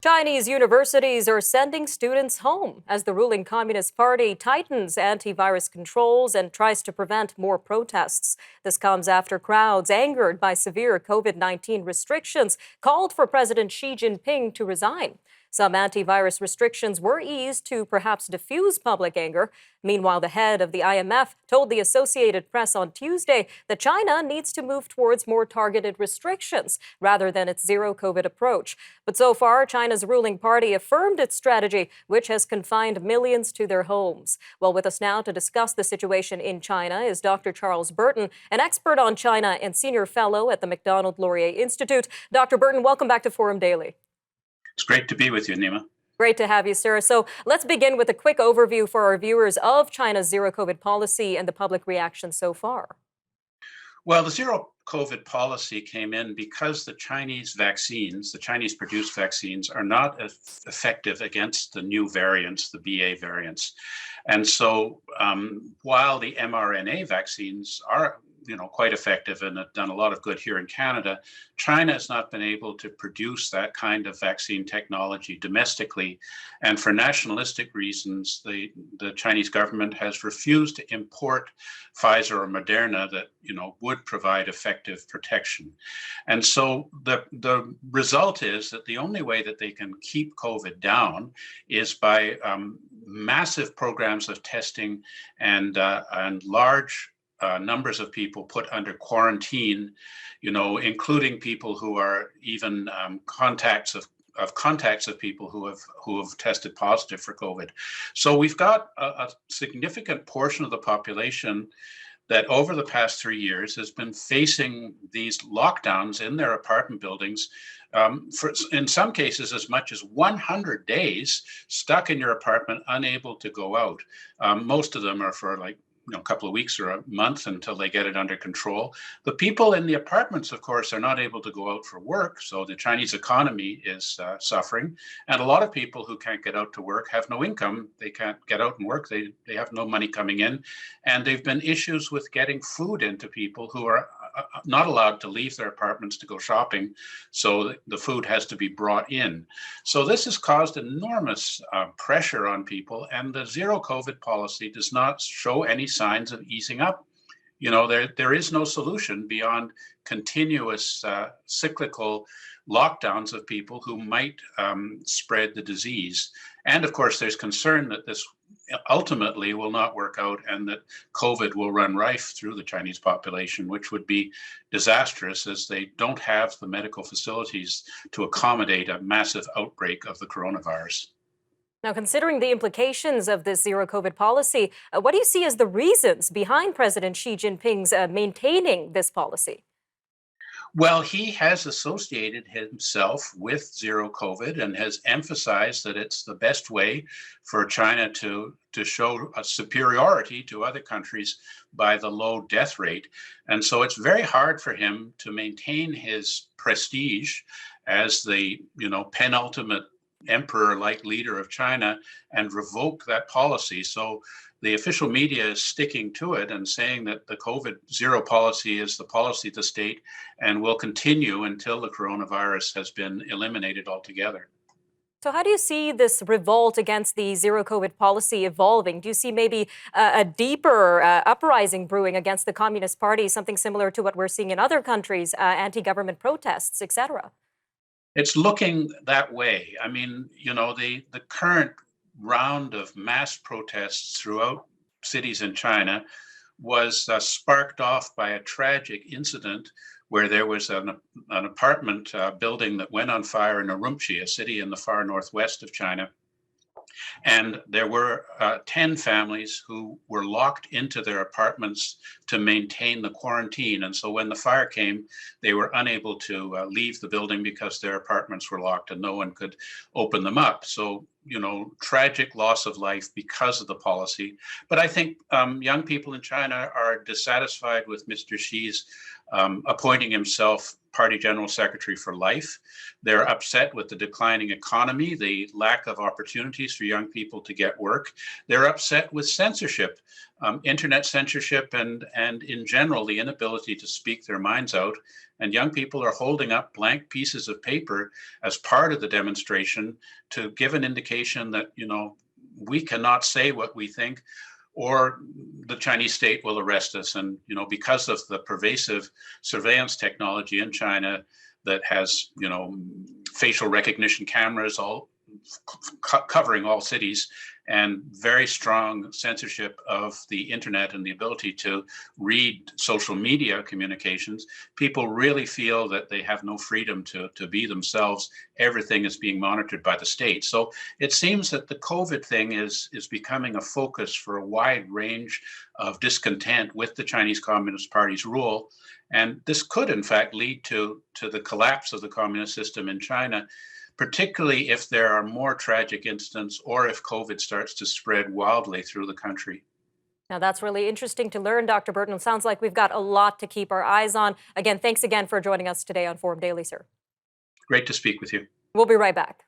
Chinese universities are sending students home as the ruling Communist Party tightens antivirus controls and tries to prevent more protests. This comes after crowds angered by severe COVID-19 restrictions called for President Xi Jinping to resign. Some antivirus restrictions were eased to perhaps diffuse public anger. Meanwhile, the head of the IMF told the Associated Press on Tuesday that China needs to move towards more targeted restrictions rather than its zero COVID approach. But so far, China's ruling party affirmed its strategy, which has confined millions to their homes. Well, with us now to discuss the situation in China is Dr. Charles Burton, an expert on China and senior fellow at the Macdonald-Laurier Institute. Dr. Burton, welcome back to Forum Daily. It's great to be with you, Nima. Great to have you, sir. So let's begin with a quick overview for our viewers of China's zero COVID policy and the public reaction so far. Well, the zero COVID policy came in because the Chinese vaccines, the Chinese produced vaccines, are not as effective against the new variants, the BA variants. And so while the mRNA vaccines are quite effective and have done a lot of good here in Canada, China has not been able to produce that kind of vaccine technology domestically. And for nationalistic reasons, the Chinese government has refused to import Pfizer or Moderna that would provide effective protection. And so the result is that the only way that they can keep COVID down is by massive programs of testing and large numbers of people put under quarantine, including people who are even contacts of people who have tested positive for COVID. So we've got a significant portion of the population that over the past 3 years has been facing these lockdowns in their apartment buildings, for in some cases as much as 100 days stuck in your apartment, unable to go out. Most of them are for a couple of weeks or a month until they get it under control. The people in the apartments, of course, are not able to go out for work. So the Chinese economy is suffering. And a lot of people who can't get out to work have no income. They can't get out and work. They have no money coming in. And there've been issues with getting food into people who are not allowed to leave their apartments to go shopping. So the food has to be brought in. So this has caused enormous pressure on people. And the zero COVID policy does not show any signs of easing up. There is no solution beyond continuous cyclical lockdowns of people who might spread the disease. And of course, there's concern that this ultimately will not work out and that COVID will run rife through the Chinese population, which would be disastrous as they don't have the medical facilities to accommodate a massive outbreak of the coronavirus. Now, considering the implications of this zero COVID policy, what do you see as the reasons behind President Xi Jinping's maintaining this policy? Well, he has associated himself with zero COVID and has emphasized that it's the best way for China to show a superiority to other countries by the low death rate. And so it's very hard for him to maintain his prestige as the, penultimate emperor-like leader of China and revoke that policy. So the official media is sticking to it and saying that the COVID zero policy is the policy of the state and will continue until the coronavirus has been eliminated altogether. So how do you see this revolt against the zero COVID policy evolving? Do you see maybe a deeper uprising brewing against the Communist Party, something similar to what we're seeing in other countries, anti-government protests, etc.? It's looking that way. I mean, the current round of mass protests throughout cities in China was sparked off by a tragic incident where there was an apartment building that went on fire in Urumqi, a city in the far northwest of China. And there were 10 families who were locked into their apartments to maintain the quarantine. And so when the fire came, they were unable to leave the building because their apartments were locked and no one could open them up. So, tragic loss of life because of the policy. But I think young people in China are dissatisfied with Mr. Xi's appointing himself party general secretary for life. They're upset with the declining economy, the lack of opportunities for young people to get work. They're upset with censorship, internet censorship, and in general, the inability to speak their minds out. And young people are holding up blank pieces of paper as part of the demonstration to give an indication that, we cannot say what we think, or the Chinese state will arrest us. And, because of the pervasive surveillance technology in China that has, facial recognition cameras all covering all cities, and very strong censorship of the internet and the ability to read social media communications, people really feel that they have no freedom to be themselves. Everything is being monitored by the state. So it seems that the COVID thing is becoming a focus for a wide range of discontent with the Chinese Communist Party's rule. And this could, in fact, lead to the collapse of the communist system in China, particularly if there are more tragic incidents or if COVID starts to spread wildly through the country. Now, that's really interesting to learn, Dr. Burton. It sounds like we've got a lot to keep our eyes on. Again, thanks again for joining us today on Forum Daily, sir. Great to speak with you. We'll be right back.